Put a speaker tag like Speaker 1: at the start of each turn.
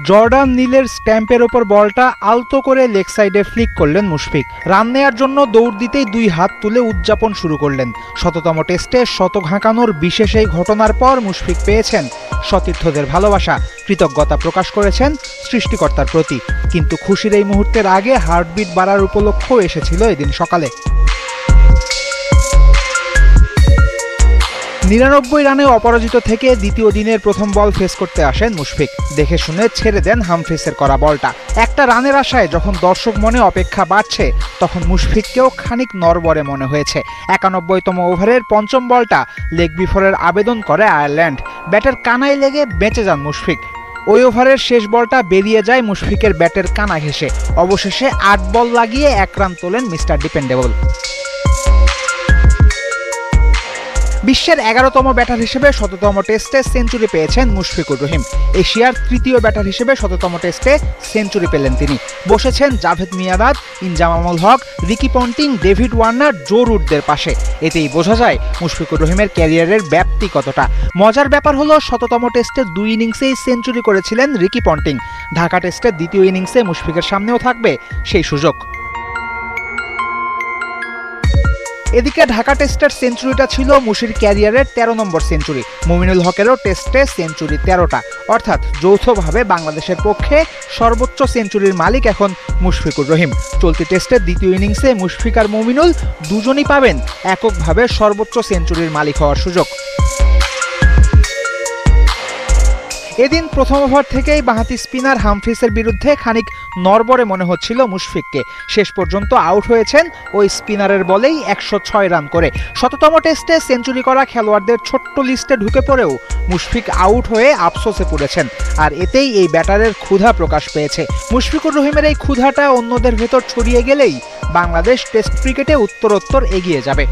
Speaker 1: Jordan নীলের স্ট্যাম্পের ওপর বলটা আলতো করে লেগ সাইডে ফ্লিক করলেন মুশফিক। রান নেয়ার জন্য দৌড় দিতেই দুই হাত তুলে উদযাপন শুরু করলেন। শততম টেস্টে শতক হাঁকানোর বিশেষ এই ঘটনার পর মুশফিক পেয়েছেন সতীর্থদের ভালোবাসা, কৃতজ্ঞতা প্রকাশ করেছেন সৃষ্টিকর্তার প্রতি। কিন্তু খুশির এই মুহূর্তের আগে হার্টবিট বাড়ার উপলক্ষ এসেছিল এদিন সকালে। ৯৯ রানে অপরাজিত থেকে দ্বিতীয় দিনের প্রথম বল ফেস করতে আসেন মুশফিক। দেখে শুনে ছেড়ে দেন হামফ্রিসের করা বলটা। একটা রানের আশায় যখন দর্শক মনে অপেক্ষা বাড়ছে, তখন মুশফিককেও খানিক নড়বড়ে মনে হয়েছে। ৯১তম ওভারের পঞ্চম বলটা লেগ বিফোরের আবেদন করে আয়ারল্যান্ড। ব্যাটের কানায় লেগে বেঁচে যান মুশফিক। ওই ওভারের শেষ বলটা বেরিয়ে যায় মুশফিকের ব্যাটের কানা ঘেঁষে। অবশেষে ৮ বল লাগিয়ে ১ রান তোলেন মিস্টার ডিপেন্ডেবল। বিশ্বের ১১তম ব্যাটার হিসেবে শততম টেস্টে সেঞ্চুরি পেয়েছেন মুশফিকুর রহিম। এশিয়ার তৃতীয় ব্যাটার হিসেবে শততম টেস্টে সেঞ্চুরি পেলেন তিনি। বসেছেন জাভেদ মিয়াঁদাদ, ইনজামামুল হক, রিকি পন্টিং, ডেভিড ওয়ার্নার, জো রুটদের পাশে। এতেই বোঝা যায় মুশফিকুর রহিমের ক্যারিয়ারের ব্যাপ্তি কতটা। মজার ব্যাপার হলো, শততম টেস্টের ২ ইনিংসেই সেঞ্চুরি করেছিলেন রিকি পন্টিং। ঢাকা টেস্টের দ্বিতীয় ইনিংসে মুশফিকের সামনেও থাকবে সেই সুযোগ। এদিকে ঢাকা টেস্টের সেঞ্চুরিটা ছিল মুশির ক্যারিয়ারের ১৩ নম্বর সেঞ্চুরি। মুমিনুল হকেরও টেস্টে সেঞ্চুরি ১৩টা, অর্থাৎ যৌথভাবে বাংলাদেশের পক্ষে সর্বোচ্চ সেঞ্চুরির মালিক এখন মুশফিকুর রহিম। চলতি টেস্টের দ্বিতীয় ইনিংসে মুশফিক আর মুমিনুল দুজনই পাবেন এককভাবে সর্বোচ্চ সেঞ্চুরির মালিক হওয়ার সুযোগ। এদিন প্রথম ওভার থেকেই বাঁহাতি স্পিনার হামফ্রিসের বিরুদ্ধে খানিক নড়বড়ে মনে হচ্ছিল মুশফিককে। শেষ পর্যন্ত আউট হয়েছেন ওই স্পিনারের বলেই ১০৬ রান করে। শততম টেস্টে সেঞ্চুরি করা খেলোয়াড়দের ছোট্ট লিস্টে ঢুকে পড়েও মুশফিক আউট হয়ে আফসোসে পড়েছেন। আর এতেই এই ব্যাটারের ক্ষুধা প্রকাশ পেয়েছে। মুশফিকুর রহিমের এই ক্ষুধাটা অন্যদের ভেতর ছড়িয়ে গেলেই বাংলাদেশ টেস্ট ক্রিকেটে উত্তরোত্তর এগিয়ে যাবে।